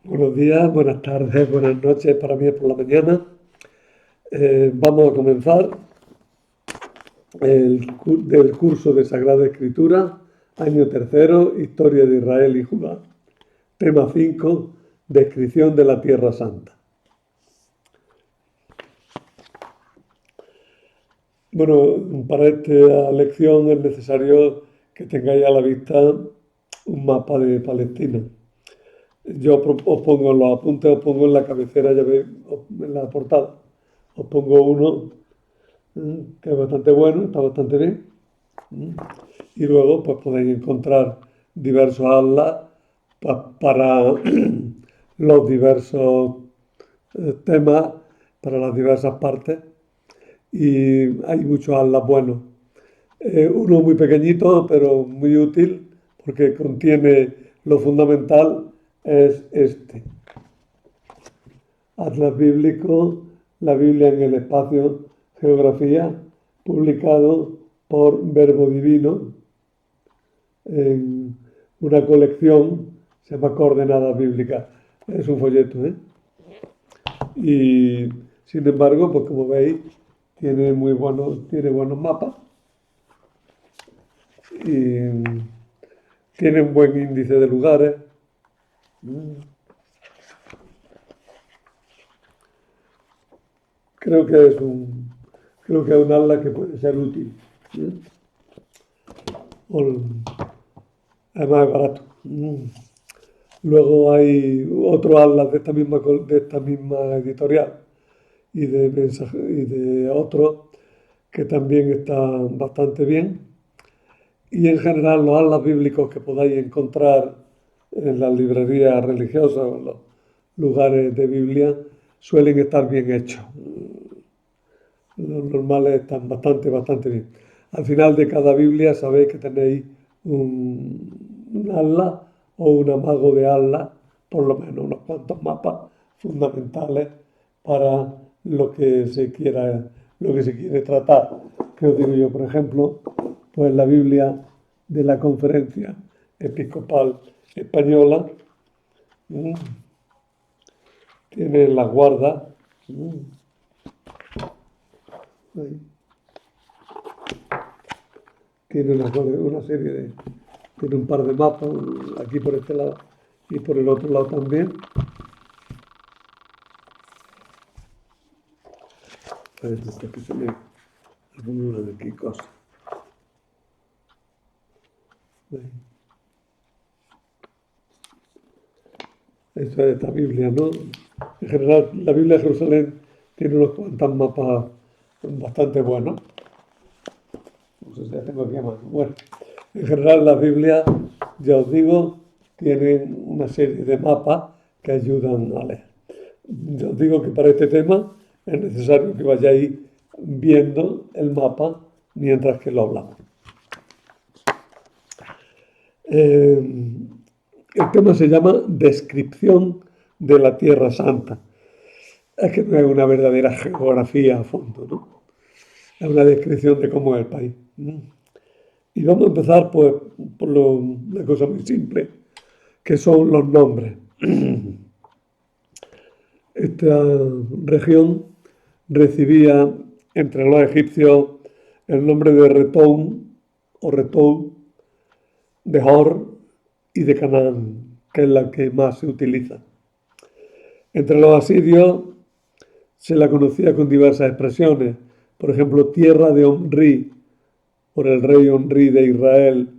Buenos días, buenas tardes, buenas noches, para mí es por la mañana. Vamos a comenzar del curso de Sagrada Escritura, año tercero, Historia de Israel y Judá. Tema 5, Descripción de la Tierra Santa. Bueno, para esta lección es necesario que tengáis a la vista un mapa de Palestina. Yo os pongo en los apuntes, os pongo en la cabecera, ya veis, en la portada. Os pongo uno que es bastante bueno, está bastante bien. Y luego pues podéis encontrar diversos atlas para los diversos temas, para las diversas partes. Y hay muchos atlas buenos. Uno muy pequeñito, pero muy útil, porque contiene lo fundamental, es este. Atlas Bíblico, la Biblia en el espacio, geografía, publicado por Verbo Divino en una colección, se llama Coordenadas Bíblicas. Es un folleto, ¿eh? Y sin embargo, pues como veis, tiene buenos mapas y tiene un buen índice de lugares. Creo que es un, creo que es un atlas que puede ser útil. ¿Eh? Además es barato. Luego hay otro atlas de esta misma editorial y de otros que también están bastante bien. Y en general los atlas bíblicos que podáis encontrar en las librerías religiosas o en los lugares de Biblia suelen estar bien hechos. Los normales están bastante bien. Al final de cada Biblia sabéis que tenéis un atlas o un amago de atlas, por lo menos unos cuantos mapas fundamentales para lo que se quiere tratar. Que os digo yo, por ejemplo, pues la Biblia de la Conferencia Episcopal Española tiene la guarda. Ahí. Tiene una serie de, tiene un par de mapas, aquí por este lado y por el otro lado también. A ver, que se me una de aquí cosa. Esta es esta Biblia, ¿no? En general, la Biblia de Jerusalén tiene unos cuantos mapas bastante buenos. No sé si ya tengo aquí a mano. Bueno, en general las Biblias, ya os digo, tienen una serie de mapas que ayudan a leer. Ya os digo que para este tema es necesario que vayáis viendo el mapa mientras que lo hablamos. El tema se llama Descripción de la Tierra Santa. Es que no es una verdadera geografía a fondo, ¿no? Es una descripción de cómo es el país. Y vamos a empezar pues, por una cosa muy simple, que son los nombres. Esta región recibía entre los egipcios el nombre de Retón o Retou, de Hor y de Canaán, que es la que más se utiliza. Entre los asirios se la conocía con diversas expresiones, por ejemplo, tierra de Omri, por el rey Omri de Israel,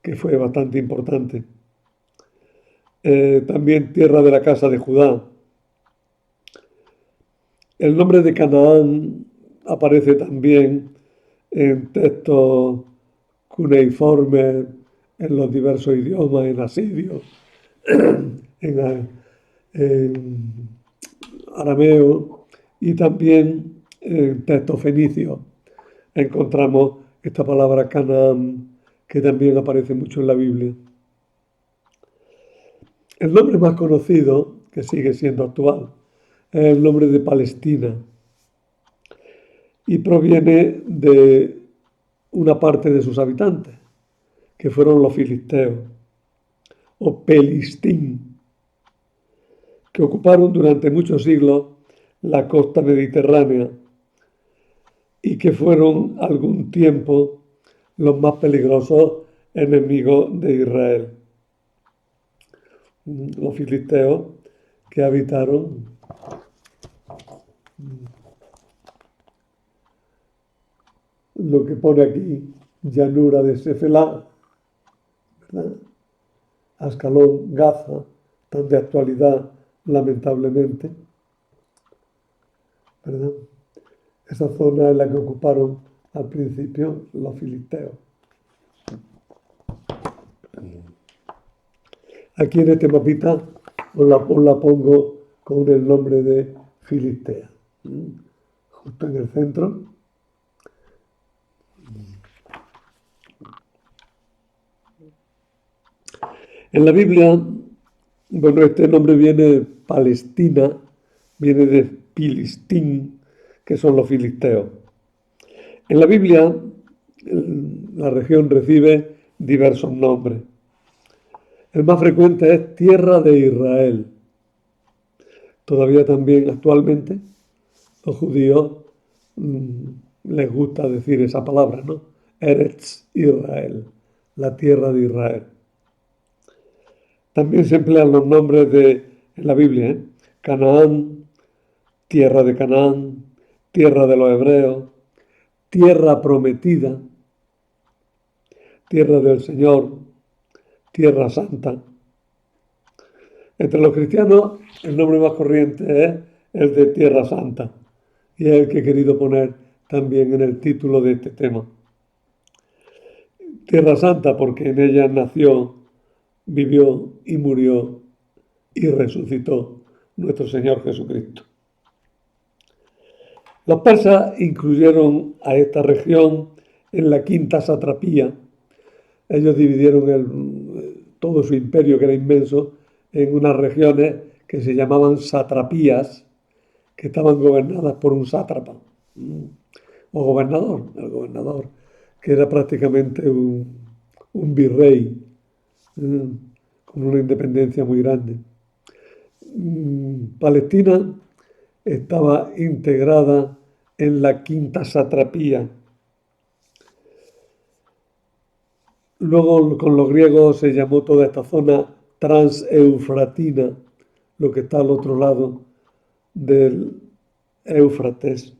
que fue bastante importante. También tierra de la casa de Judá. El nombre de Canaán aparece también en textos cuneiformes, en los diversos idiomas, en asirio, en, en arameo y también en textos fenicios. Encontramos esta palabra Canaán, que también aparece mucho en la Biblia. El nombre más conocido, que sigue siendo actual, es el nombre de Palestina y proviene de una parte de sus habitantes, que fueron los filisteos o Pelistín. que ocuparon durante muchos siglos la costa mediterránea y que fueron algún tiempo los más peligrosos enemigos de Israel. Los filisteos que habitaron lo que pone aquí, llanura de Sefelá, ¿verdad? Ascalón, Gaza, tan de actualidad, lamentablemente, ¿verdad? Esa zona es la que ocuparon al principio los filisteos. Aquí en este mapita os la pongo con el nombre de Filistea, justo en el centro. En la Biblia, bueno, este nombre viene de Palestina, viene de Filistín, que son los filisteos. En la Biblia, la región recibe diversos nombres. El más frecuente es Tierra de Israel. Todavía también actualmente los judíos les gusta decir esa palabra, ¿no? Eretz Israel, la tierra de Israel. También se emplean los nombres en la Biblia, ¿eh? Canaán, tierra de Canaán, tierra de los hebreos, tierra prometida, tierra del Señor, tierra santa. Entre los cristianos el nombre más corriente es el de Tierra Santa y es el que he querido poner también en el título de este tema. Tierra Santa porque en ella nació, vivió y murió y resucitó nuestro Señor Jesucristo. Los persas incluyeron a esta región en la quinta satrapía. Ellos dividieron todo su imperio, que era inmenso, en unas regiones que se llamaban satrapías, que estaban gobernadas por un sátrapa o gobernador, el gobernador, que era prácticamente un virrey con una independencia muy grande. Palestina estaba integrada en la quinta satrapía. Luego con los griegos se llamó toda esta zona transeufratina, lo que está al otro lado del Éufrates.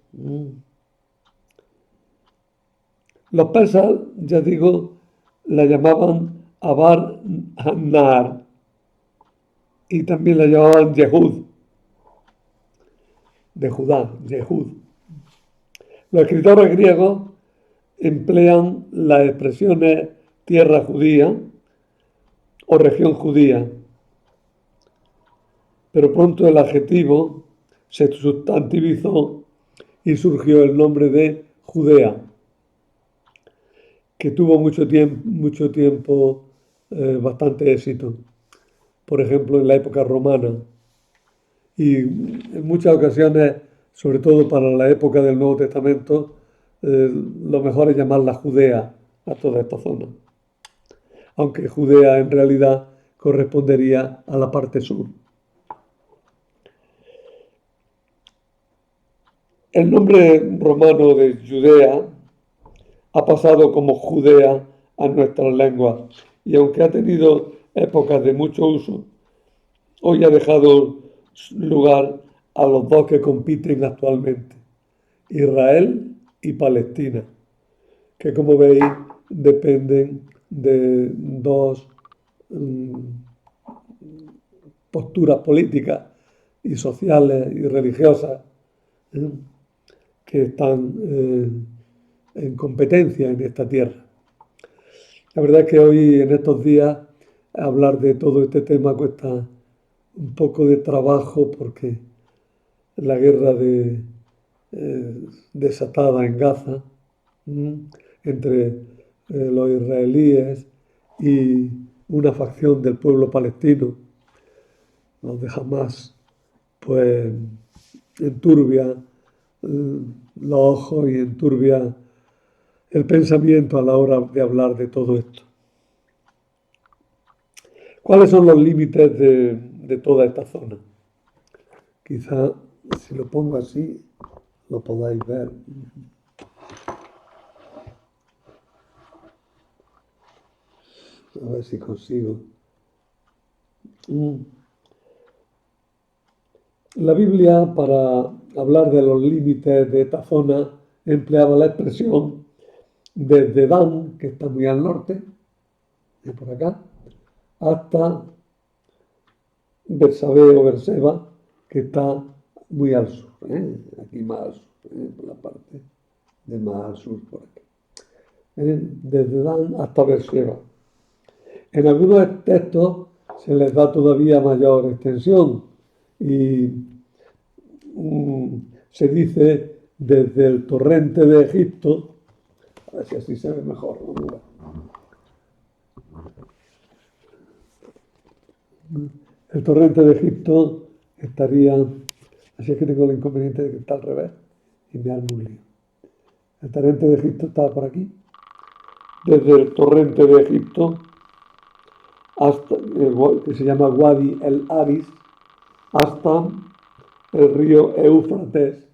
Los persas, ya digo, la llamaban Abar Nar y también la llamaban Yehud, de Judá, Yehud. Los escritores griegos emplean las expresiones tierra judía o región judía, pero pronto el adjetivo se sustantivizó y surgió el nombre de Judea, que tuvo mucho tiempo bastante éxito, por ejemplo en la época romana y en muchas ocasiones, sobre todo para la época del Nuevo Testamento, lo mejor es llamarla Judea a toda esta zona, aunque Judea en realidad correspondería a la parte sur. El nombre romano de Judea ha pasado como Judea a nuestras lenguas y aunque ha tenido épocas de mucho uso, hoy ha dejado lugar a los dos que compiten actualmente, Israel y Palestina, que como veis dependen de dos posturas políticas y sociales y religiosas que están en competencia en esta tierra. La verdad es que hoy, en estos días, hablar de todo este tema cuesta un poco de trabajo porque la guerra desatada en Gaza entre los israelíes y una facción del pueblo palestino, los de Hamas, pues enturbia los ojos y enturbia el pensamiento a la hora de hablar de todo esto. ¿Cuáles son los límites de toda esta zona? Quizá si lo pongo así lo podáis ver. A ver si consigo. La Biblia, para hablar de los límites de esta zona, empleaba la expresión desde Dan, que está muy al norte, de por acá, hasta Bersabé o Berseba, que está muy al sur, aquí más al sur, por la parte de más al sur, por aquí. Desde Dan hasta Berseba. En algunos textos se les da todavía mayor extensión y se dice desde el torrente de Egipto, a ver si así se ve mejor, ¿no? El torrente de Egipto estaría, así es que tengo el inconveniente de que está al revés y me armo un lío. El torrente de Egipto está por aquí, desde el torrente de Egipto hasta que se llama Wadi el Aris, hasta el río Éufrates,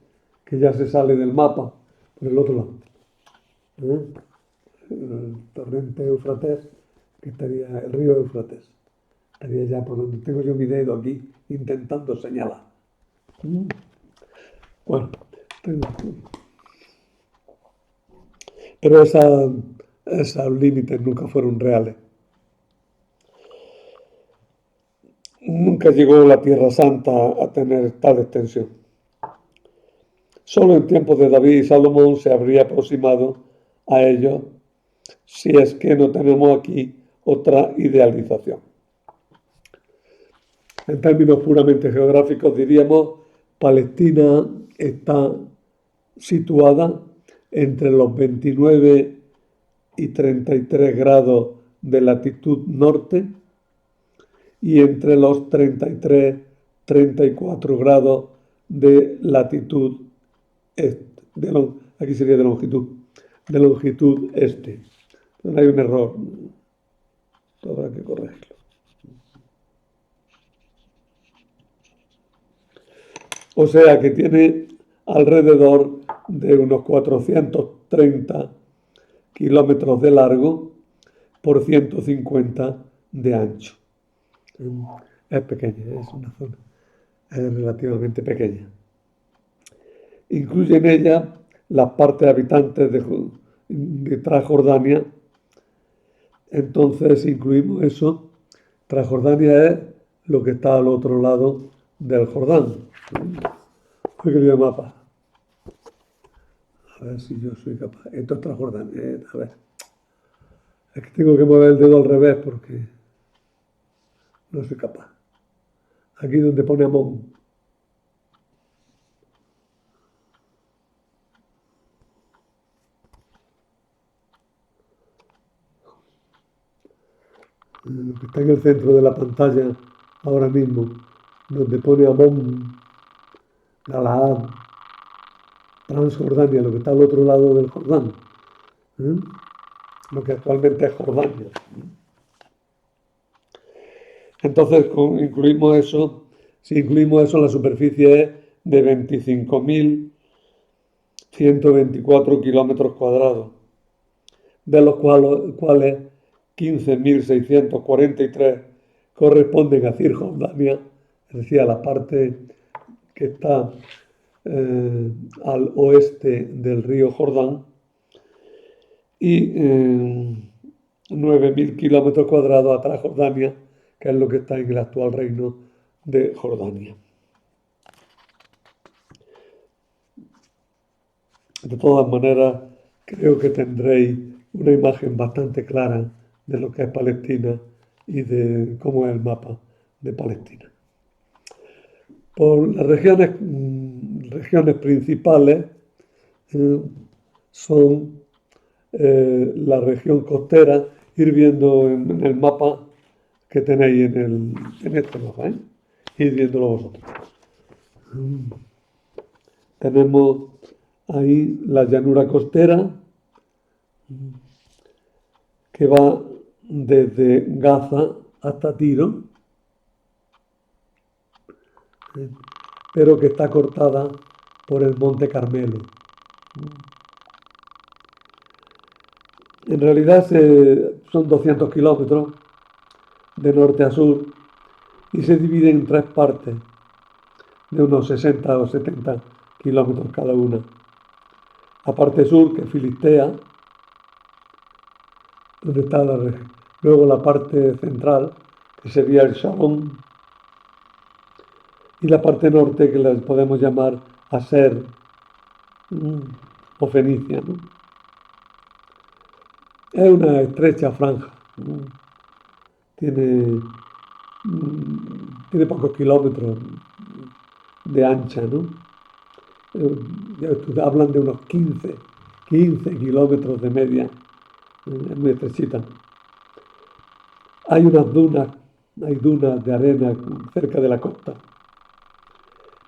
que ya se sale del mapa por el otro lado. El torrente Éufrates, que estaría el río Éufrates, estaría ya por donde tengo yo mi dedo aquí intentando señalar. Bueno, pero esos límites nunca fueron reales. Nunca llegó la Tierra Santa a tener tal extensión. Solo en tiempos de David y Salomón se habría aproximado a ello, si es que no tenemos aquí otra idealización. En términos puramente geográficos diríamos, Palestina está situada entre los 29 y 33 grados de latitud norte y entre los 33-34 grados de latitud este, aquí sería de longitud este. Entonces hay un error, habrá que corregirlo. O sea que tiene alrededor de unos 430 kilómetros de largo por 150 de ancho. Es pequeña, es una zona relativamente pequeña. Incluye en ella las partes habitantes de Transjordania. Entonces incluimos eso. Transjordania es lo que está al otro lado del Jordán. Hoy querido mapa. A ver si yo soy capaz. Esto es Transjordania. A ver. Es que tengo que mover el dedo al revés porque no soy capaz. Aquí donde pone Amón. Lo que está en el centro de la pantalla ahora mismo, donde pone Amón, Galaad, Transjordania, lo que está al otro lado del Jordán, lo que actualmente es Jordania. Entonces, si incluimos eso, la superficie es de 25.124 kilómetros cuadrados, de los cuales 15.643 corresponden a Cisjordania, es decir, a la parte que está al oeste del río Jordán, y 9.000 kilómetros cuadrados a Transjordania, que es lo que está en el actual reino de Jordania. De todas maneras, creo que tendréis una imagen bastante clara de lo que es Palestina y de cómo es el mapa de Palestina. Por las regiones principales son la región costera, ir viendo en el mapa que tenéis en este mapa, ir viéndolo vosotros. Tenemos ahí la llanura costera que va desde Gaza hasta Tiro. pero que está cortada por el Monte Carmelo. En realidad son 200 kilómetros de norte a sur y se divide en tres partes de unos 60 o 70 kilómetros cada una. La parte sur, que es Filistea, donde está la región. Luego la parte central, que sería el Shalom, y la parte norte, que la podemos llamar Aser o Fenicia, ¿no? Es una estrecha franja, ¿no? Tiene, tiene pocos kilómetros de ancha, ¿no? Hablan de unos 15 kilómetros de media, es muy estrechita. Hay dunas de arena cerca de la costa,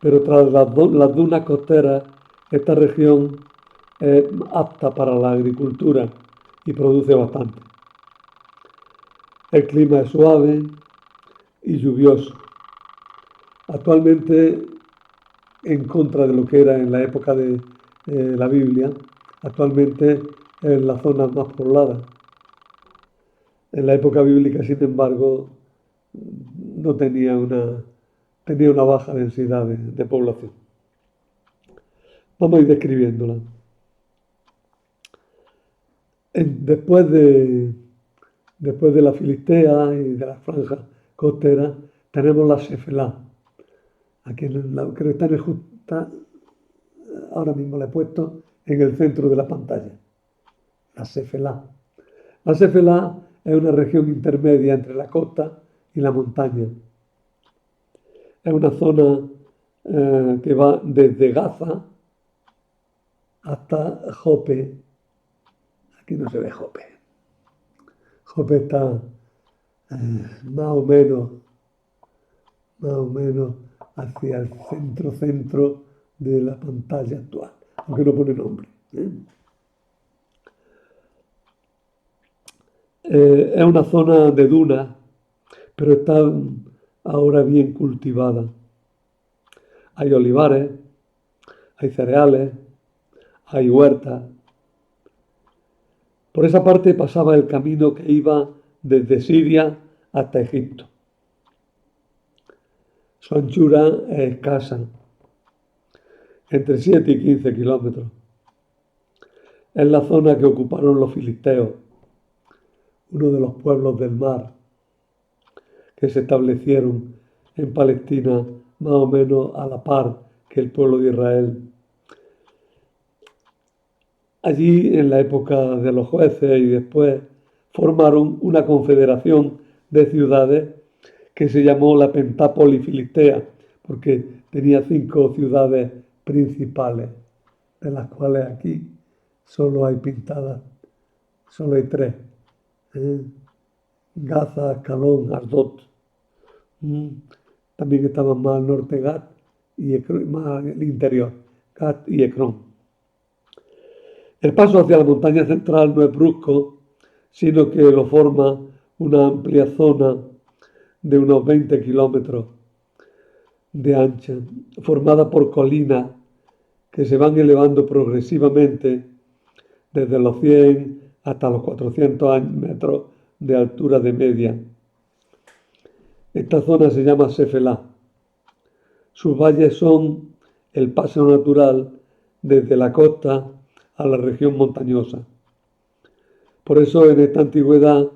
pero tras las dunas costeras, esta región es apta para la agricultura y produce bastante. El clima es suave y lluvioso. Actualmente, en contra de lo que era en la época de la Biblia, actualmente es la zona más poblada. En la época bíblica, sin embargo, no tenía una baja densidad de población. Vamos a ir describiéndola. Después de la Filistea y de la franja costera, tenemos la Sefelá. Aquí creo que está, ahora mismo la he puesto en el centro de la pantalla. La Sefelá. La Sefelá es una región intermedia entre la costa y la montaña. Es una zona que va desde Gaza hasta Jope. Aquí no se ve Jope. Jope está más o menos hacia el centro de la pantalla actual, aunque no pone nombre. Es una zona de dunas, pero está ahora bien cultivada. Hay olivares, hay cereales, hay huertas. Por esa parte pasaba el camino que iba desde Siria hasta Egipto. Su anchura es escasa, entre 7 y 15 kilómetros. Es la zona que ocuparon los filisteos, uno de los pueblos del mar, que se establecieron en Palestina más o menos a la par que el pueblo de Israel. Allí, en la época de los jueces y después, formaron una confederación de ciudades que se llamó la Pentápoli Filistea, porque tenía 5 ciudades principales, de las cuales aquí solo hay pintadas, solo hay 3. Gaza, Ascalón, Asdod. También estaban más al norte Gat y más al interior, Gat y Ecrón. El paso hacia la montaña central no es brusco, sino que lo forma una amplia zona de unos 20 kilómetros de ancha, formada por colinas que se van elevando progresivamente desde los 100 hasta los 400 metros de altura de media. Esta zona se llama Sefelá. Sus valles son el paso natural desde la costa a la región montañosa. Por eso en esta antigüedad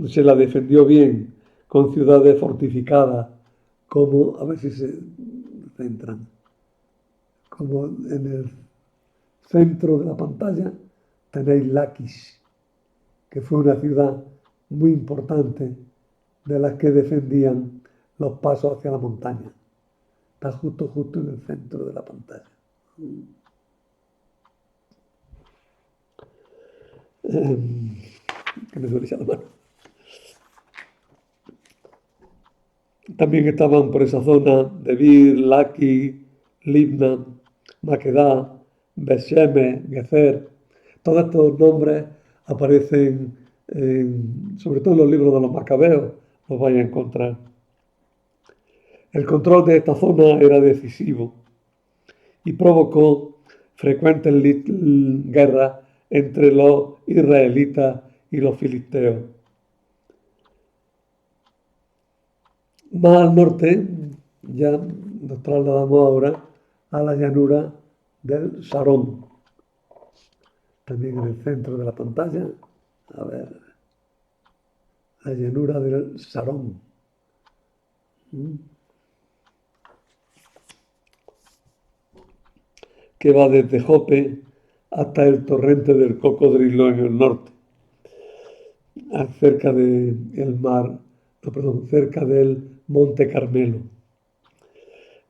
se la defendió bien con ciudades fortificadas, como, a ver si se centran, como en el centro de la pantalla tenéis Laquis, que fue una ciudad muy importante de las que defendían los pasos hacia la montaña. Está justo en el centro de la pantalla. Que me duele ya la mano. También estaban por esa zona Debir, Laki, Libna, Maquedá, Beshemes, Gezer. Todos estos nombres aparecen sobre todo en los libros de los macabeos, los vais a encontrar. El control de esta zona era decisivo y provocó frecuentes guerras entre los israelitas y los filisteos. Más al norte, ya nos trasladamos ahora a la llanura del Sarón, también en el centro de la pantalla. A ver, la llanura del Sarón. Que va desde Jope hasta el torrente del Cocodrilo en el norte, cerca del mar, no, perdón, cerca del Monte Carmelo.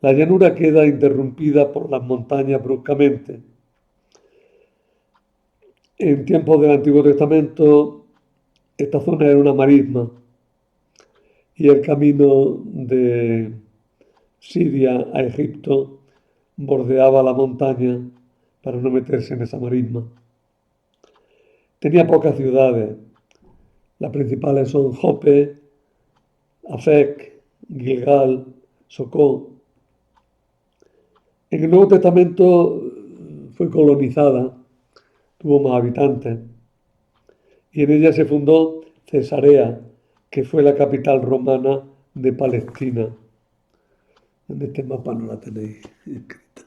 La llanura queda interrumpida por las montañas bruscamente. En tiempos del Antiguo Testamento, esta zona era una marisma y el camino de Siria a Egipto bordeaba la montaña para no meterse en esa marisma. Tenía pocas ciudades. Las principales son Jope, Afec, Gilgal, Socó. En el Nuevo Testamento fue colonizada, tuvo más habitantes, y en ella se fundó Cesarea, que fue la capital romana de Palestina. En este mapa no la tenéis escrita.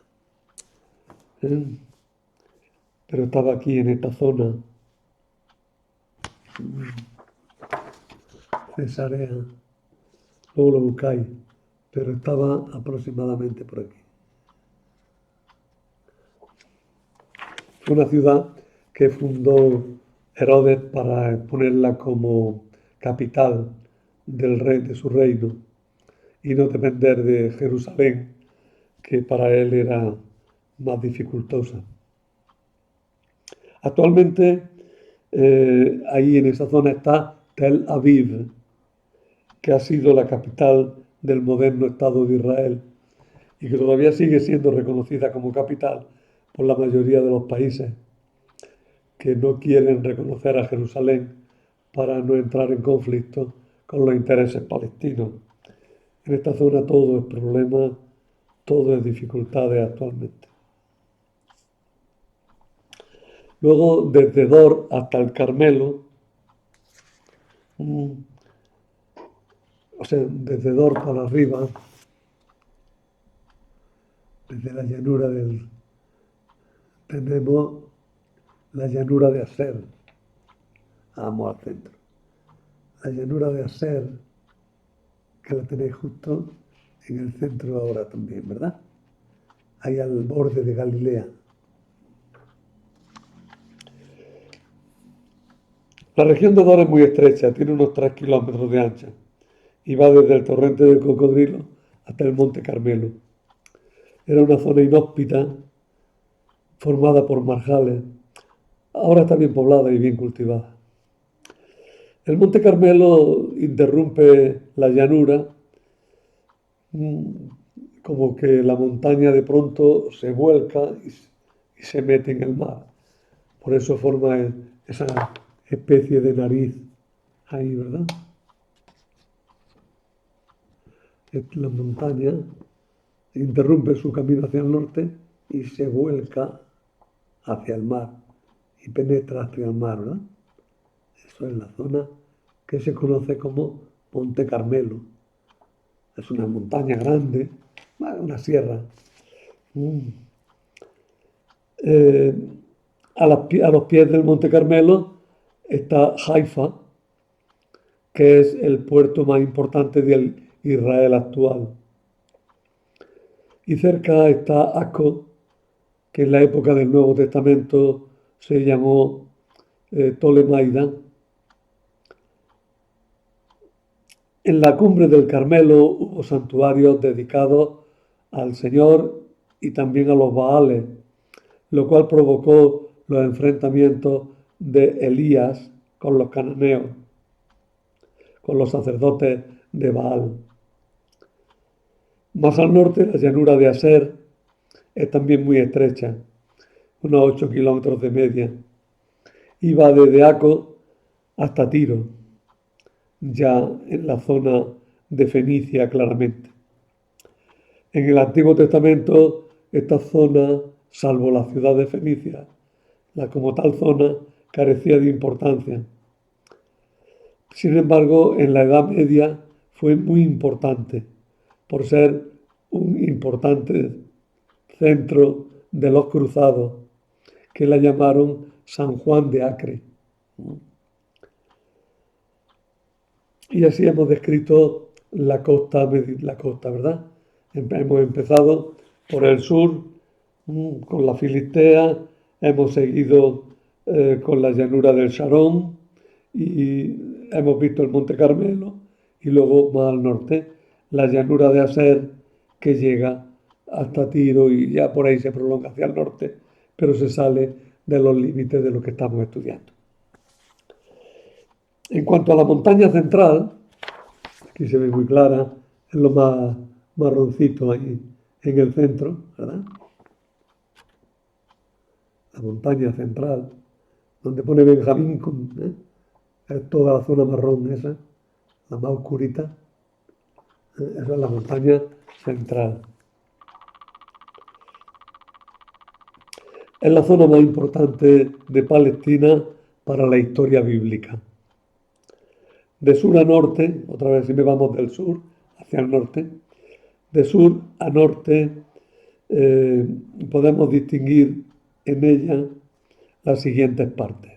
Pero estaba aquí en esta zona. Cesarea. Luego lo buscáis. Pero estaba aproximadamente por aquí. Fue una ciudad que fundó Herodes para ponerla como capital del rey, de su reino, y no depender de Jerusalén, que para él era más dificultosa. Actualmente ahí en esa zona está Tel Aviv, que ha sido la capital del moderno Estado de Israel y que todavía sigue siendo reconocida como capital por la mayoría de los países que no quieren reconocer a Jerusalén para no entrar en conflicto con los intereses palestinos. En esta zona todo es problema, todo es dificultades actualmente. Luego, desde Dor hasta el Carmelo, o sea, desde Dor para arriba, desde la llanura tenemos la llanura de Aser. Vamos al centro. La llanura de Aser, que la tenéis justo en el centro ahora también, ¿verdad? Ahí al borde de Galilea. La región de Dor es muy estrecha, tiene unos 3 kilómetros de ancha y va desde el torrente del Cocodrilo hasta el Monte Carmelo. Era una zona inhóspita, formada por marjales. Ahora está bien poblada y bien cultivada. El Monte Carmelo interrumpe la llanura, como que la montaña de pronto se vuelca y se mete en el mar. Por eso forma esa especie de nariz ahí, ¿verdad? La montaña interrumpe su camino hacia el norte y se vuelca hacia el mar y penetra hacia el mar, ¿verdad? Eso es la zona que se conoce como Monte Carmelo. Es una montaña grande, una sierra. A los pies del Monte Carmelo está Haifa, que es el puerto más importante de Israel actual. Y cerca está Acco, que en la época del Nuevo Testamento se llamó Tolemaida. En la cumbre del Carmelo hubo santuarios dedicados al Señor y también a los Baales, lo cual provocó los enfrentamientos de Elías con los cananeos, con los sacerdotes de Baal. Más al norte, la llanura de Aser es también muy estrecha, unos 8 kilómetros de media, y va desde Acco hasta Tiro, ya en la zona de Fenicia claramente. En el Antiguo Testamento, esta zona, salvo la ciudad de Fenicia, la como tal zona carecía de importancia. Sin embargo, en la Edad Media fue muy importante por ser un importante centro de los cruzados, que la llamaron San Juan de Acre. Y así hemos descrito la costa, ¿verdad? Hemos empezado por el sur, con la Filistea, hemos seguido con la llanura del Sharón y hemos visto el Monte Carmelo y luego más al norte la llanura de Aser, que llega hasta Tiro y ya por ahí se prolonga hacia el norte, pero se sale de los límites de lo que estamos estudiando. En cuanto a la montaña central, aquí se ve muy clara, es lo más marroncito ahí en el centro, ¿verdad? La montaña central, donde pone Benjamín, es toda la zona marrón esa, la más oscurita, esa es la montaña central. Es la zona más importante de Palestina para la historia bíblica. De sur a norte, otra vez si me vamos del sur hacia el norte, de sur a norte podemos distinguir en ella las siguientes partes.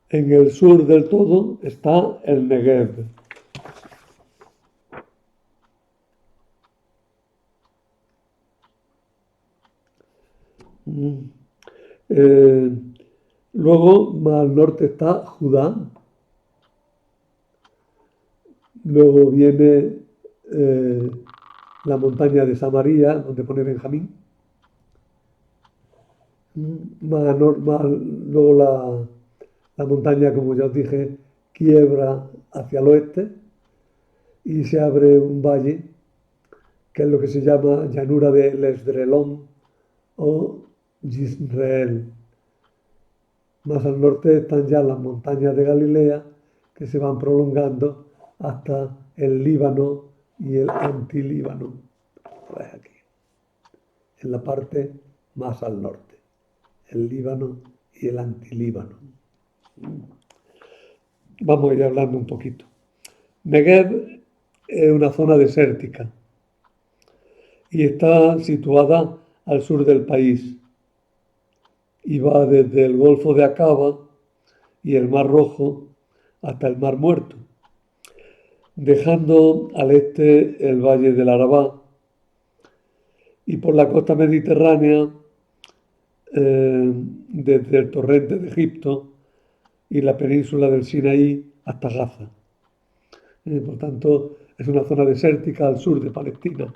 En el sur del todo está el Negev. Luego, más al norte está Judá. Luego viene la montaña de Samaria, donde pone Benjamín. Luego la montaña, como ya os dije, quiebra hacia el oeste y se abre un valle, que es lo que se llama llanura de Esdrelón o Yisrael. Más al norte están ya las montañas de Galilea, que se van prolongando hasta el Líbano y el Antilíbano. Aquí, en la parte más al norte, el Líbano y el Antilíbano. Vamos a ir hablando un poquito. Negev es una zona desértica y está situada al sur del país y va desde el Golfo de Aqaba y el Mar Rojo hasta el Mar Muerto, dejando al este el Valle del Arabá y por la costa mediterránea desde el torrente de Egipto y la península del Sinaí hasta Gaza. Por tanto, es una zona desértica al sur de Palestina.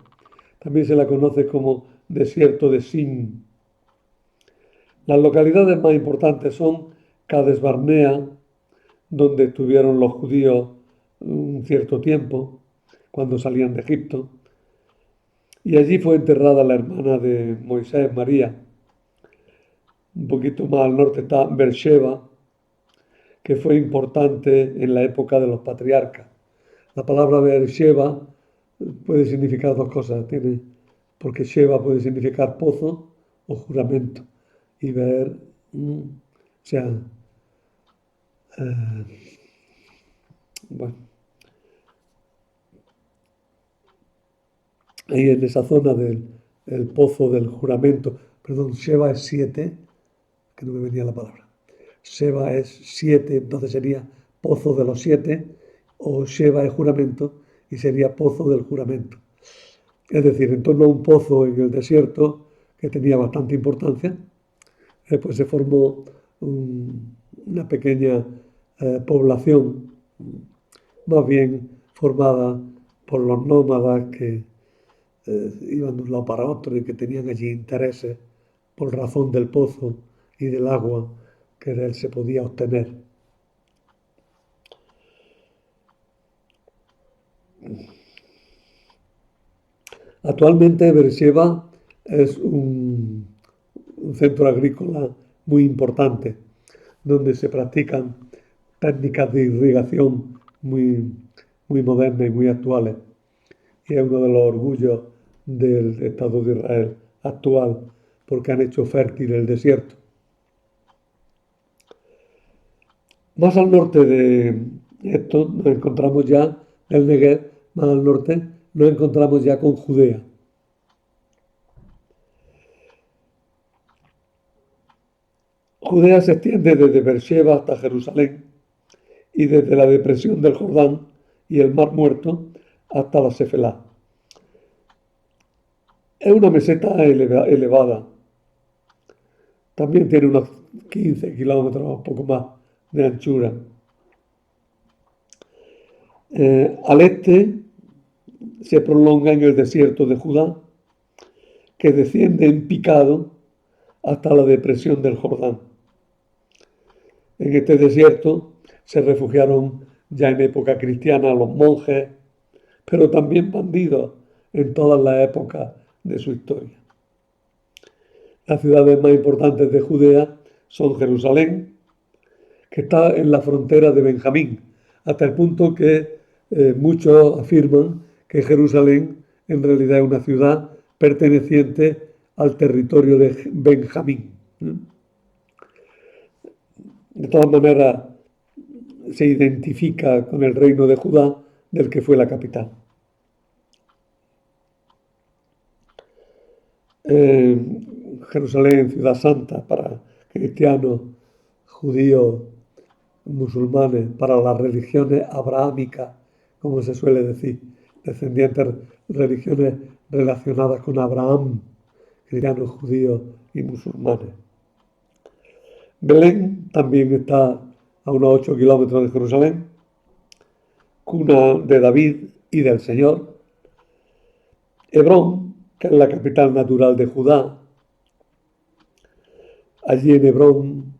También se la conoce como desierto de Sin. Las localidades más importantes son Cades Barnea, donde estuvieron los judíos un cierto tiempo, cuando salían de Egipto, y allí fue enterrada la hermana de Moisés, María. Un poquito más al norte está Beersheba, que fue importante en la época de los patriarcas. La palabra Beersheba puede significar dos cosas, porque Sheba puede significar pozo o juramento, y ver, o sea, bueno, ahí en esa zona del pozo del juramento, perdón, Sheba es 7, que no me venía la palabra. Sheba es 7, entonces sería pozo de los 7, o Sheba es juramento y sería pozo del juramento. Es decir, en torno a un pozo en el desierto que tenía bastante importancia, pues se formó una pequeña población, más bien formada por los nómadas que iban de un lado para otro y que tenían allí intereses por razón del pozo y del agua que de él se podía obtener. Actualmente Beersheba es un centro agrícola muy importante, donde se practican técnicas de irrigación muy modernas y muy actuales. Y es uno de los orgullos del Estado de Israel actual, porque han hecho fértil el desierto. Más al norte de esto nos encontramos ya, el Negev, más al norte, nos encontramos ya con Judea. Judea se extiende desde Beersheba hasta Jerusalén y desde la depresión del Jordán y el Mar Muerto hasta la Sefelá. Es una meseta elevada. También tiene unos 15 kilómetros, un poco más de anchura. Al este se prolonga en el desierto de Judá, que desciende en picado hasta la depresión del Jordán. En este desierto se refugiaron ya en época cristiana los monjes, pero también bandidos en todas las épocas de su historia. Las ciudades más importantes de Judea son Jerusalén, que está en la frontera de Benjamín, hasta el punto que muchos afirman que Jerusalén en realidad es una ciudad perteneciente al territorio de Benjamín. De todas maneras, se identifica con el reino de Judá, del que fue la capital. Jerusalén, ciudad santa para cristianos, judíos, musulmanes, para las religiones abrahámicas, como se suele decir, descendientes religiones relacionadas con Abraham, cristianos, judíos y musulmanes. Belén también está a unos 8 kilómetros de Jerusalén, cuna de David y del Señor. Hebrón, que es la capital natural de Judá. Allí en Hebrón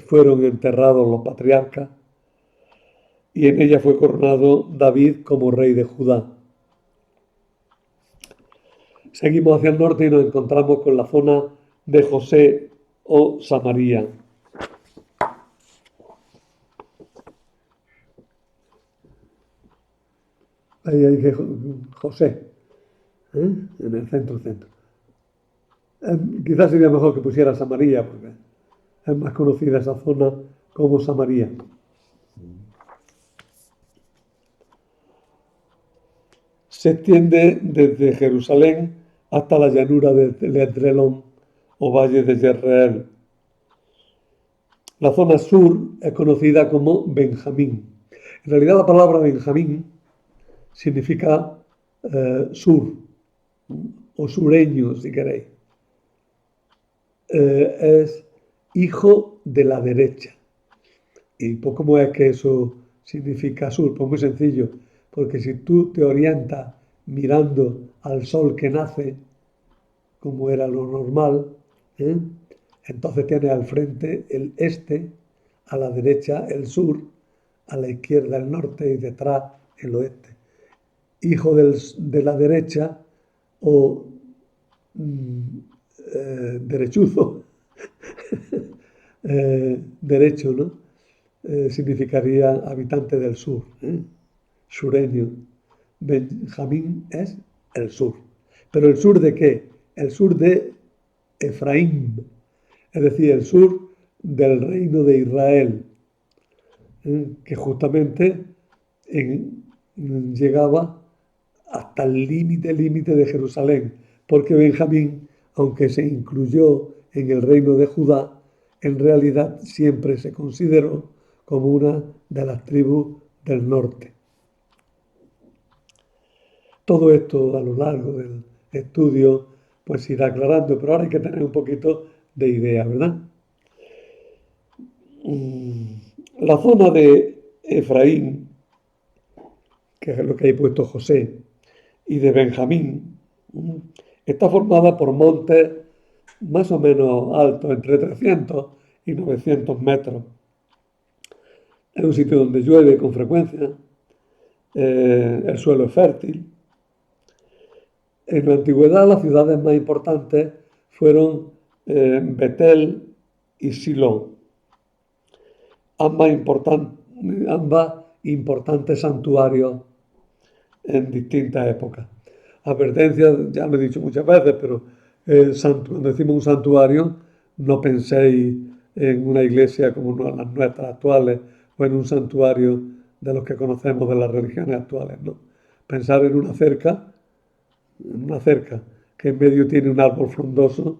fueron enterrados los patriarcas y en ella fue coronado David como rey de Judá. Seguimos hacia el norte y nos encontramos con la zona de José o Samaria. Ahí hay que José, en el centro. Quizás sería mejor que pusiera Samaria, porque es más conocida esa zona como Samaria. Se extiende desde Jerusalén hasta la llanura de Edrelón o valle de Jezreel. La zona sur es conocida como Benjamín. En realidad la palabra Benjamín significa sur o sureño, si queréis. Es hijo de la derecha. ¿Y pues cómo es que eso significa sur? Pues muy sencillo, porque si tú te orientas mirando al sol que nace, como era lo normal, entonces tienes al frente el este, a la derecha el sur, a la izquierda el norte y detrás el oeste. Hijo de la derecha o derechuzo, derecho, ¿no? Significaría habitante del sur, sureño. Benjamín es el sur. ¿Pero el sur de qué? El sur de Efraín, es decir, el sur del reino de Israel, que justamente llegaba hasta el límite de Jerusalén, porque Benjamín, aunque se incluyó en el reino de Judá, en realidad siempre se consideró como una de las tribus del norte. Todo esto a lo largo del estudio pues se irá aclarando, pero ahora hay que tener un poquito de idea, ¿verdad? La zona de Efraín, que es lo que hay puesto José, y de Benjamín, está formada por montes más o menos altos, entre 300 y 900 metros. Es un sitio donde llueve con frecuencia, el suelo es fértil. En la antigüedad las ciudades más importantes fueron Betel y Silo, ambas importantes santuarios en distintas épocas. advertencia, ya lo he dicho muchas veces, pero cuando decimos un santuario, no penséis en una iglesia como las nuestras actuales o en un santuario de los que conocemos de las religiones actuales, no. Pensar en una cerca que en medio tiene un árbol frondoso,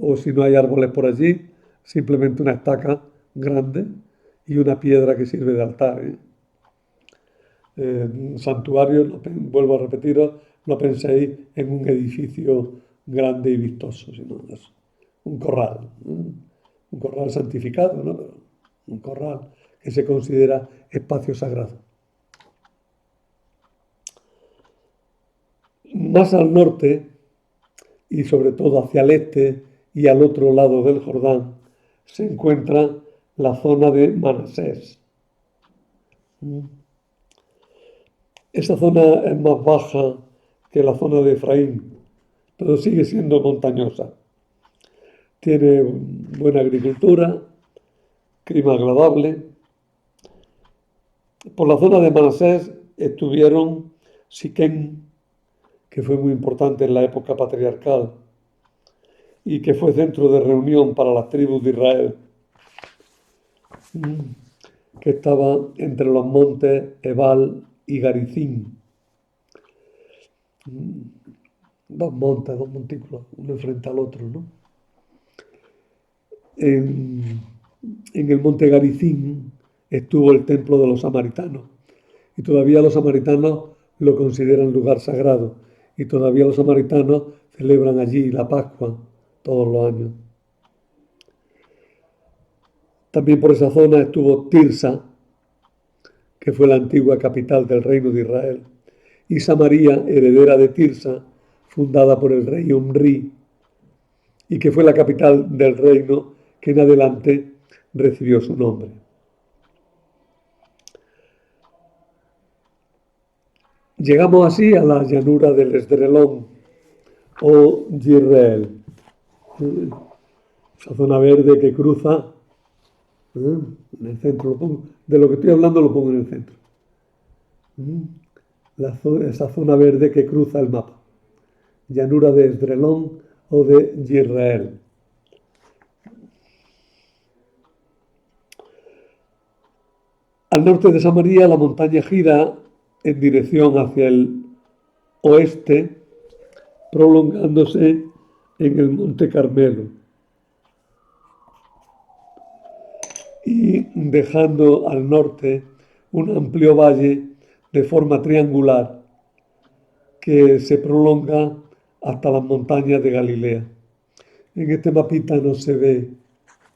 o si no hay árboles por allí, simplemente una estaca grande y una piedra que sirve de altar. Santuario, vuelvo a repetiros, no penséis en un edificio grande y vistoso, sino eso, un corral, un corral santificado, ¿no? Pero un corral que se considera espacio sagrado. Más al norte, y sobre todo hacia el este y al otro lado del Jordán, se encuentra la zona de Manasés. Esa zona es más baja que la zona de Efraín, pero sigue siendo montañosa. Tiene buena agricultura, clima agradable. Por la zona de Manasés estuvieron Siquén, que fue muy importante en la época patriarcal y que fue centro de reunión para las tribus de Israel, que estaba entre los montes Ebal y Garizim. Dos montes, dos montículos, uno frente al otro, ¿no? En, en el monte Garizim estuvo el templo de los samaritanos y todavía los samaritanos lo consideran lugar sagrado y todavía los samaritanos celebran allí la Pascua todos los años. También por esa zona estuvo Tirsa, que fue la antigua capital del reino de Israel, y Samaria, heredera de Tirsa, fundada por el rey Omri, y que fue la capital del reino que en adelante recibió su nombre. Llegamos así a la llanura del Esdrelón o Yisrael, esa zona verde que cruza, en el centro, de lo que estoy hablando lo pongo en el centro. Esa zona verde que cruza el mapa, llanura de Esdrelón o de Yisrael. Al norte de Samaria la montaña gira en dirección hacia el oeste, prolongándose en el Monte Carmelo y dejando al norte un amplio valle de forma triangular que se prolonga hasta las montañas de Galilea. En este mapita no se ve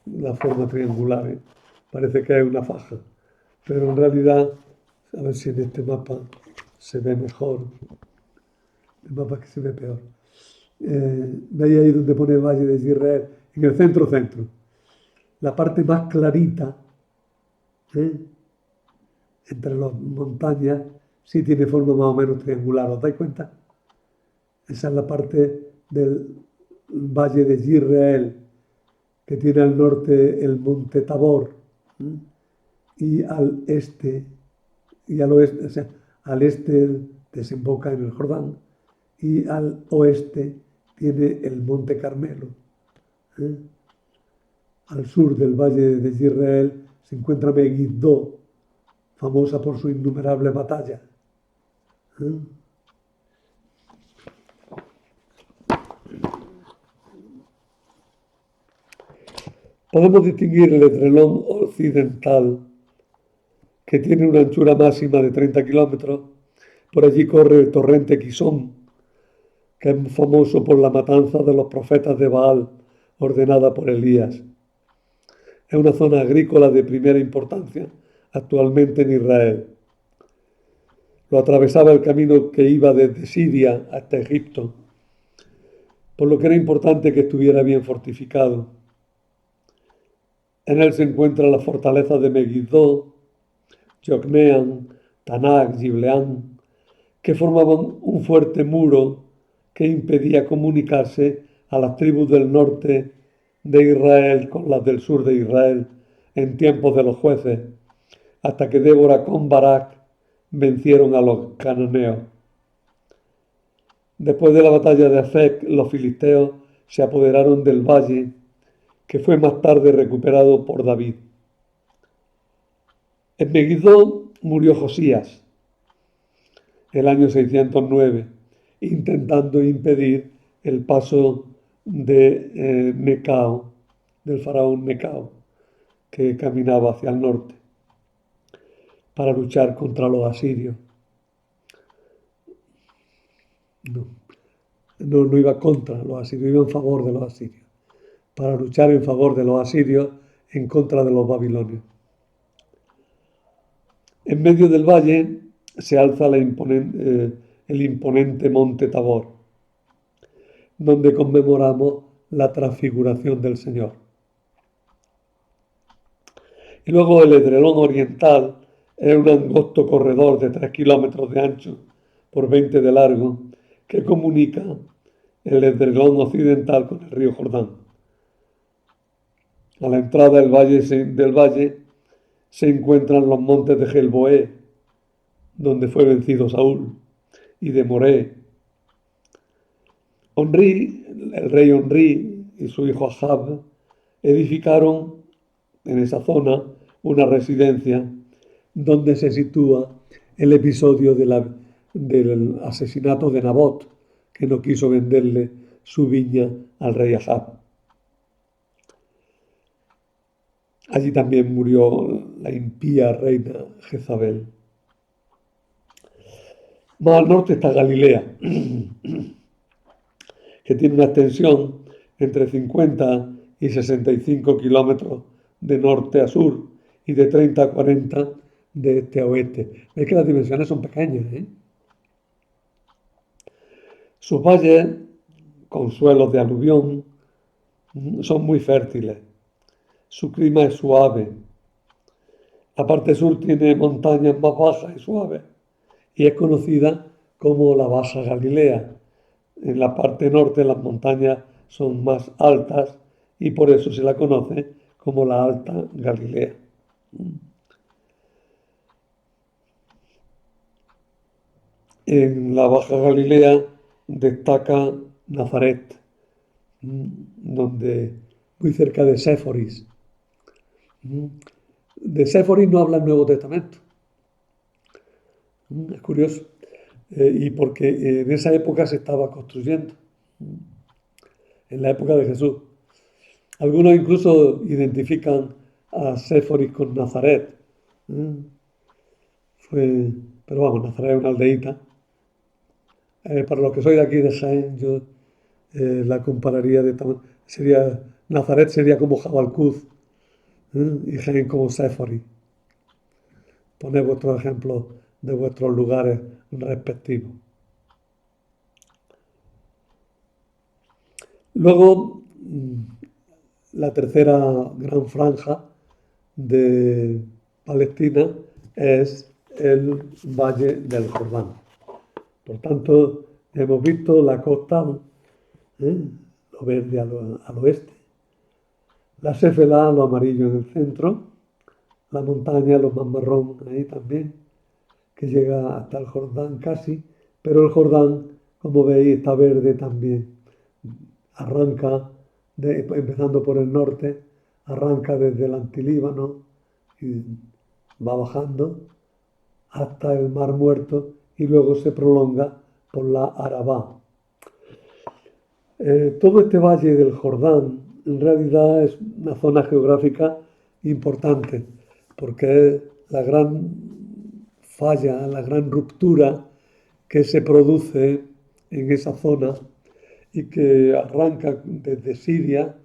la forma triangular, parece que hay una faja, pero en realidad, a ver si en este mapa se ve mejor, el mapa que se ve peor. Veis ahí donde pone Valle de Israel, en el centro, la parte más clarita, entre las montañas, sí tiene forma más o menos triangular, ¿os dais cuenta? Esa es la parte del Valle de Israel, que tiene al norte el monte Tabor, y al este, y al oeste, o sea, al este desemboca en el Jordán, y al oeste tiene el monte Carmelo. Al sur del valle de Israel se encuentra Megiddo, famosa por su innumerable batalla. Podemos distinguir el Esdrelón occidental, que tiene una anchura máxima de 30 kilómetros. Por allí corre el torrente Quisón, que es famoso por la matanza de los profetas de Baal, ordenada por Elías. Es una zona agrícola de primera importancia actualmente en Israel. Lo atravesaba el camino que iba desde Siria hasta Egipto, por lo que era importante que estuviera bien fortificado. En él se encuentran las fortalezas de Megiddo, Yocneam, Tanak, Gibleam, que formaban un fuerte muro que impedía comunicarse a las tribus del norte de Israel con las del sur de Israel en tiempos de los jueces, hasta que Débora con Barak vencieron a los cananeos. Después de la batalla de Afec, los filisteos se apoderaron del valle, que fue más tarde recuperado por David. En Megiddo murió Josías, el año 609, intentando impedir el paso de Necao, del faraón Necao, que caminaba hacia el norte para luchar contra los asirios. No, no iba contra los asirios, iba en favor de los asirios, para luchar en favor de los asirios en contra de los babilonios. En medio del valle se alza el imponente monte Tabor, donde conmemoramos la transfiguración del Señor. Y luego el Edrelón oriental es un angosto corredor de 3 kilómetros de ancho por 20 de largo que comunica el Edrelón occidental con el río Jordán. A la entrada del valle se encuentran los montes de Gelboé, donde fue vencido Saúl, y de Moré. El rey Onrí y su hijo Ahab edificaron en esa zona una residencia donde se sitúa el episodio del asesinato de Nabot, que no quiso venderle su viña al rey Ahab. Allí también murió la impía reina Jezabel. Más al norte está Galilea, que tiene una extensión entre 50 y 65 kilómetros de norte a sur y de 30 a 40 de este a oeste. Es que las dimensiones son pequeñas, ¿eh? Sus valles, con suelos de aluvión, son muy fértiles. Su clima es suave. La parte sur tiene montañas más bajas y suaves y es conocida como la Baja Galilea. En la parte norte las montañas son más altas y por eso se la conoce como la Alta Galilea. En la Baja Galilea destaca Nazaret, donde muy cerca de Séforis. De Séforis no habla el Nuevo Testamento. Es curioso. Y porque en esa época se estaba construyendo, en la época de Jesús. Algunos incluso identifican a Séforis con Nazaret. Pero vamos, Nazaret es una aldeíta. Para los que soy de aquí de Jaén, yo la compararía Nazaret sería como Jabalcuz, y Jaén como Séforis. Poned vuestros ejemplos de vuestros lugares respectivos. Luego, la tercera gran franja de Palestina es el Valle del Jordán. Por tanto, hemos visto la costa, lo verde al oeste, la Céfela, lo amarillo en el centro, la montaña, lo más marrón ahí también, que llega hasta el Jordán casi, pero el Jordán, como veis, está verde también. Arranca, empezando por el norte, arranca desde el Antilíbano y va bajando hasta el Mar Muerto y luego se prolonga por la Arabá. Todo este valle del Jordán en realidad es una zona geográfica importante porque es la gran falla, la gran ruptura que se produce en esa zona y que arranca desde Siria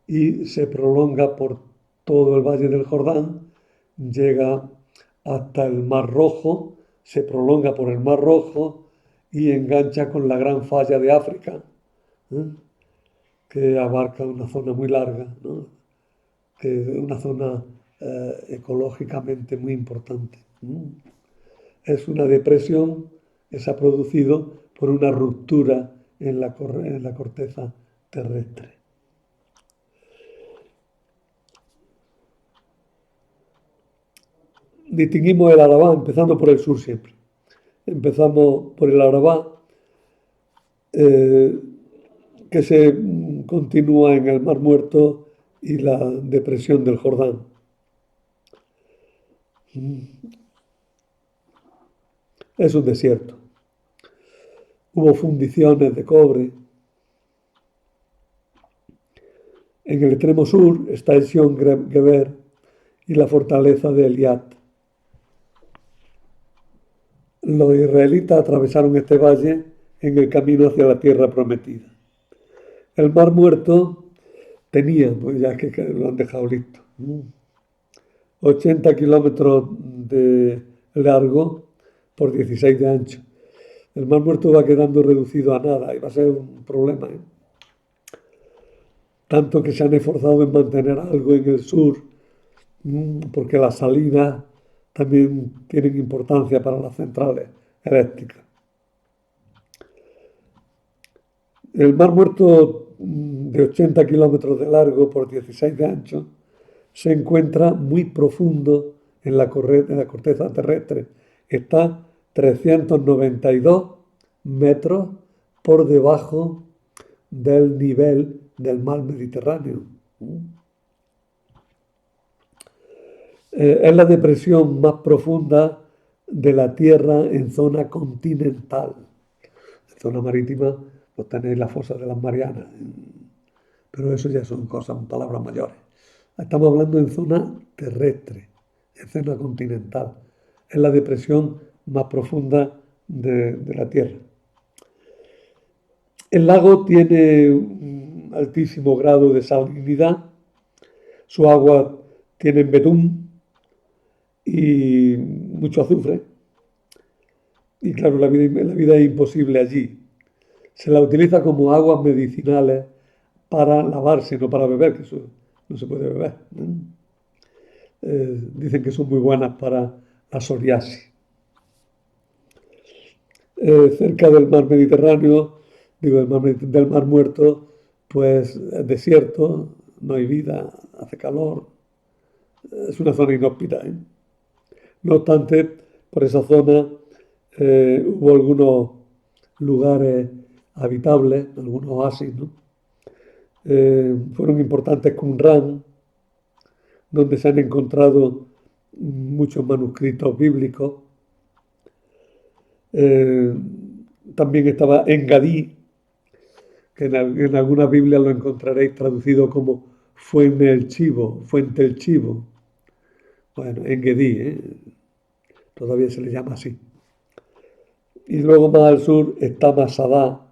y se prolonga por todo el Valle del Jordán, llega hasta el Mar Rojo, se prolonga por el Mar Rojo y engancha con la gran falla de África, que abarca una zona muy larga, ¿no? Que es una zona ecológicamente muy importante. Es una depresión que se ha producido por una ruptura en la corteza terrestre. Distinguimos el Arabá empezando por el sur siempre. Empezamos por el Arabá, eh, que se continúa en el Mar Muerto y la depresión del Jordán. Es un desierto. Hubo fundiciones de cobre. En el extremo sur está el Sion Geber y la fortaleza de Eliat. Los israelitas atravesaron este valle en el camino hacia la tierra prometida. El Mar Muerto tenía, pues ya que lo han dejado listo, 80 kilómetros de largo por 16 de ancho. El Mar Muerto va quedando reducido a nada y va a ser un problema, ¿eh? Tanto que se han esforzado en mantener algo en el sur, porque las salinas también tienen importancia para las centrales eléctricas. El Mar Muerto, de 80 kilómetros de largo por 16 de ancho, se encuentra muy profundo en la corteza terrestre. Está 392 metros por debajo del nivel del mar Mediterráneo. Es la depresión más profunda de la Tierra en zona continental. En zona marítima pues tenéis la fosa de las Marianas, pero eso ya son cosas, palabras mayores. Estamos hablando en zona terrestre, en zona continental. Es la depresión más profunda de la Tierra. El lago tiene un altísimo grado de salinidad, su agua tiene betún y mucho azufre. Y claro, la vida es imposible allí. Se la utiliza como aguas medicinales para lavarse, no para beber, que eso no se puede beber. Dicen que son muy buenas para la psoriasis. Cerca del mar Mediterráneo, digo, del mar Muerto, pues es desierto, no hay vida, hace calor, es una zona inhóspita, ¿eh? No obstante, por esa zona hubo algunos lugares habitables, algunos oasis, ¿no? Fueron importantes Qumran, donde se han encontrado muchos manuscritos bíblicos. También estaba Engadí, que en algunas Biblias lo encontraréis traducido como Fuente el Chivo, Fuente el Chivo. Bueno, Engadí, todavía se le llama así. Y luego más al sur está Masada,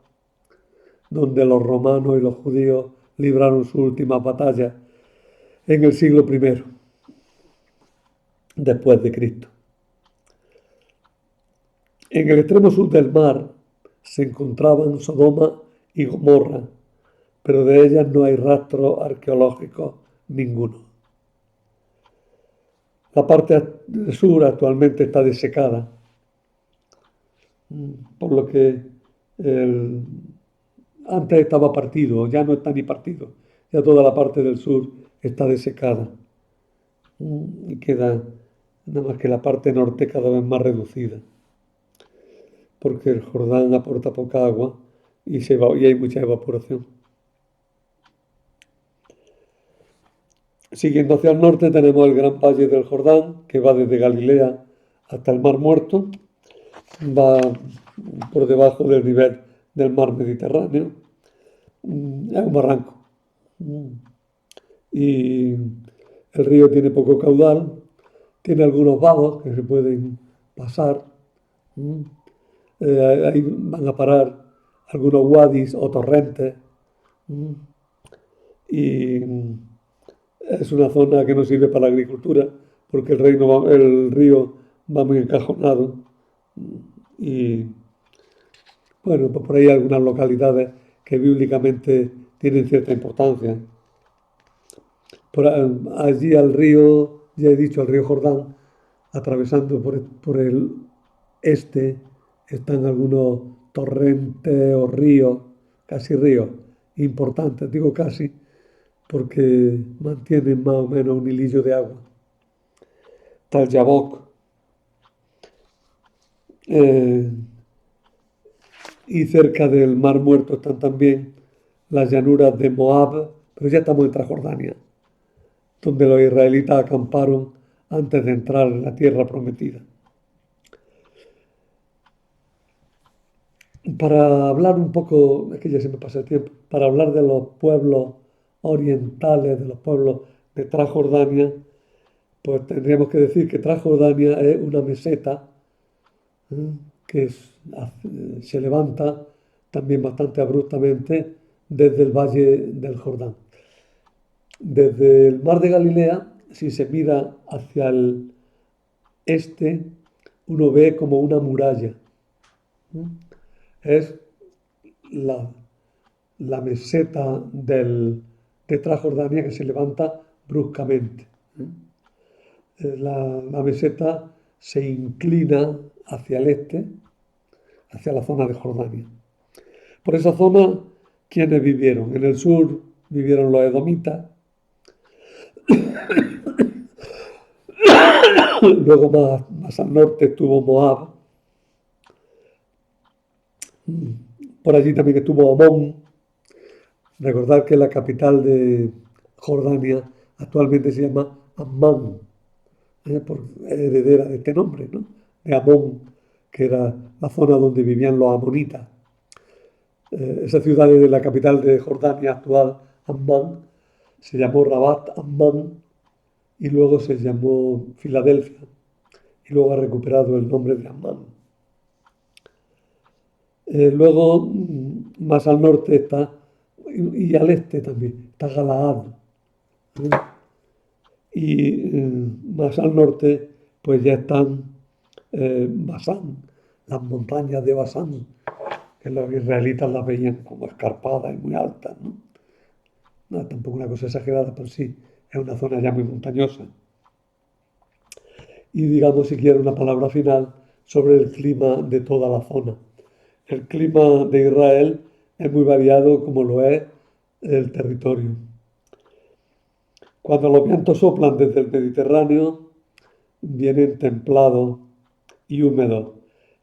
donde los romanos y los judíos libraron sus últimas batallas en el siglo I después de Cristo. En el extremo sur del mar se encontraban Sodoma y Gomorra, pero de ellas no hay rastro arqueológico ninguno. La parte sur actualmente está desecada, por lo que antes estaba partido, ya no está ni partido, ya toda la parte del sur está desecada y queda nada más que la parte norte cada vez más reducida, porque el Jordán aporta poca agua y hay mucha evaporación. Siguiendo hacia el norte tenemos el gran valle del Jordán, que va desde Galilea hasta el Mar Muerto, va por debajo del nivel del mar Mediterráneo, es un barranco. Y el río tiene poco caudal, tiene algunos vados que se pueden pasar. Ahí van a parar algunos wadis o torrentes. Y es una zona que no sirve para la agricultura porque el río va muy encajonado. Y bueno, pues por ahí hay algunas localidades que bíblicamente tienen cierta importancia. Allí al río, ya he dicho, al río Jordán, atravesando por el este, están algunos torrentes o ríos, casi ríos, importantes, digo casi, porque mantienen más o menos un hilillo de agua. Está el Yabok. Y cerca del Mar Muerto están también las llanuras de Moab, pero ya estamos en Transjordania, donde los israelitas acamparon antes de entrar en la tierra prometida. Para hablar un poco, es que ya se me pasa el tiempo, para hablar de los pueblos orientales, de los pueblos de Transjordania, pues tendríamos que decir que Transjordania es una meseta, ¿eh? que se levanta también bastante abruptamente desde el valle del Jordán. Desde el mar de Galilea, si se mira hacia el este, uno ve como una muralla. Es la, la meseta de Transjordania que se levanta bruscamente. La meseta se inclina hacia el este, hacia la zona de Jordania. Por esa zona, ¿quiénes vivieron? En el sur vivieron los edomitas, luego más al norte estuvo Moab, por allí también estuvo Amón. Recordad que la capital de Jordania actualmente se llama Ammán, por heredera de este nombre, ¿no? De Amón, que era la zona donde vivían los amonitas. Esa ciudad de la capital de Jordania actual, Ammán, se llamó Rabat Ammán y luego se llamó Filadelfia y luego ha recuperado el nombre de Ammán. Luego, más al norte está, y al este también, está Galaad. ¿Eh? Y más al norte, pues ya están Basán, las montañas de Basán, que los israelitas las veían como escarpadas y muy altas, ¿no? No, tampoco una cosa exagerada, pero sí, es una zona ya muy montañosa. Y digamos, si quiero, una palabra final sobre el clima de toda la zona. El clima de Israel es muy variado, como lo es el territorio. Cuando los vientos soplan desde el Mediterráneo, vienen templados y húmedos,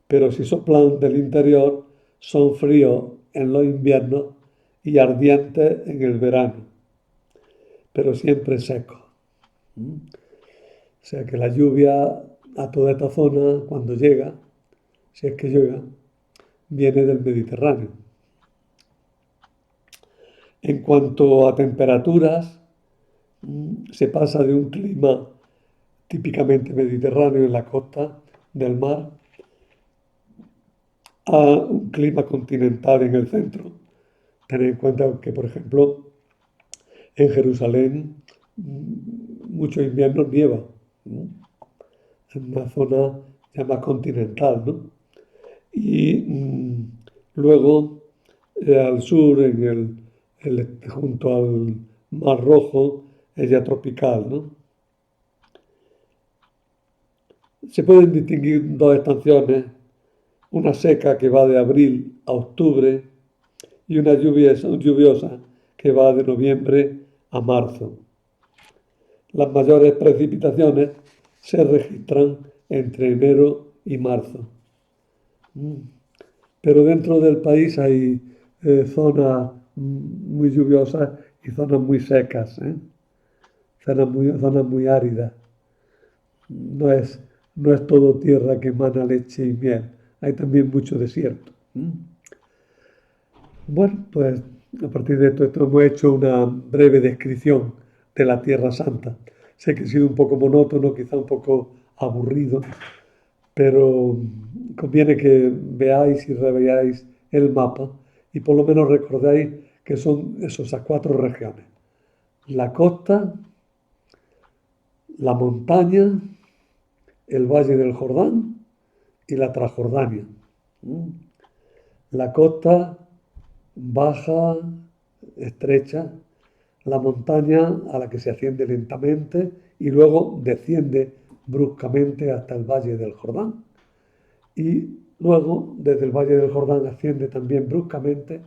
pero si soplan del interior, son fríos en los inviernos y ardientes en el verano, pero siempre secos. O sea que la lluvia a toda esta zona, cuando llega, si es que llega, viene del Mediterráneo. En cuanto a temperaturas, se pasa de un clima típicamente mediterráneo en la costa del mar a un clima continental en el centro. Tened en cuenta que, por ejemplo, en Jerusalén muchos inviernos nieva, ¿no? En una zona ya más continental, ¿no? Y luego al sur, junto al Mar Rojo, es ya tropical, ¿no? Se pueden distinguir dos estaciones, una seca que va de abril a octubre y una lluviosa que va de noviembre a marzo. Las mayores precipitaciones se registran entre enero y marzo. Pero dentro del país hay zonas muy lluviosas y zonas muy secas, zonas muy áridas. No es, no es todo tierra que emana leche y miel, hay también mucho desierto. Bueno, pues a partir de esto hemos hecho una breve descripción de la Tierra Santa. Sé que ha sido un poco monótono, quizá un poco aburrido, pero conviene que veáis y reveáis el mapa y por lo menos recordáis que son esas cuatro regiones: la costa, la montaña, el valle del Jordán y la Transjordania. La costa baja, estrecha, la montaña a la que se asciende lentamente y luego desciende bruscamente hasta el valle del Jordán. Y luego desde el valle del Jordán asciende también bruscamente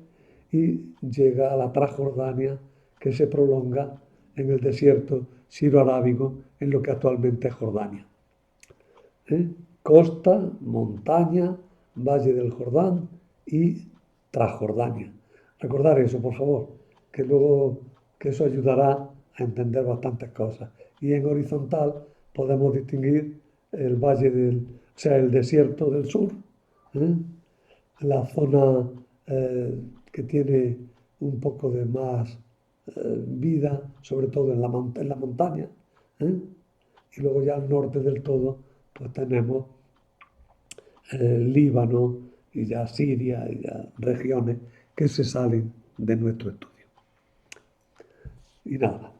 y llega a la Transjordania, que se prolonga en el desierto siro-arábigo, en lo que actualmente es Jordania. Costa, montaña, valle del Jordán y Transjordania. Recordar eso, por favor, que luego que eso ayudará a entender bastantes cosas. Y en horizontal podemos distinguir el valle o sea, el desierto del sur, ¿eh? La zona que tiene un poco de más vida, sobre todo en la montaña, ¿eh? Y luego ya al norte del todo, pues tenemos Líbano y ya Siria y ya regiones que se salen de nuestro estudio. Y nada.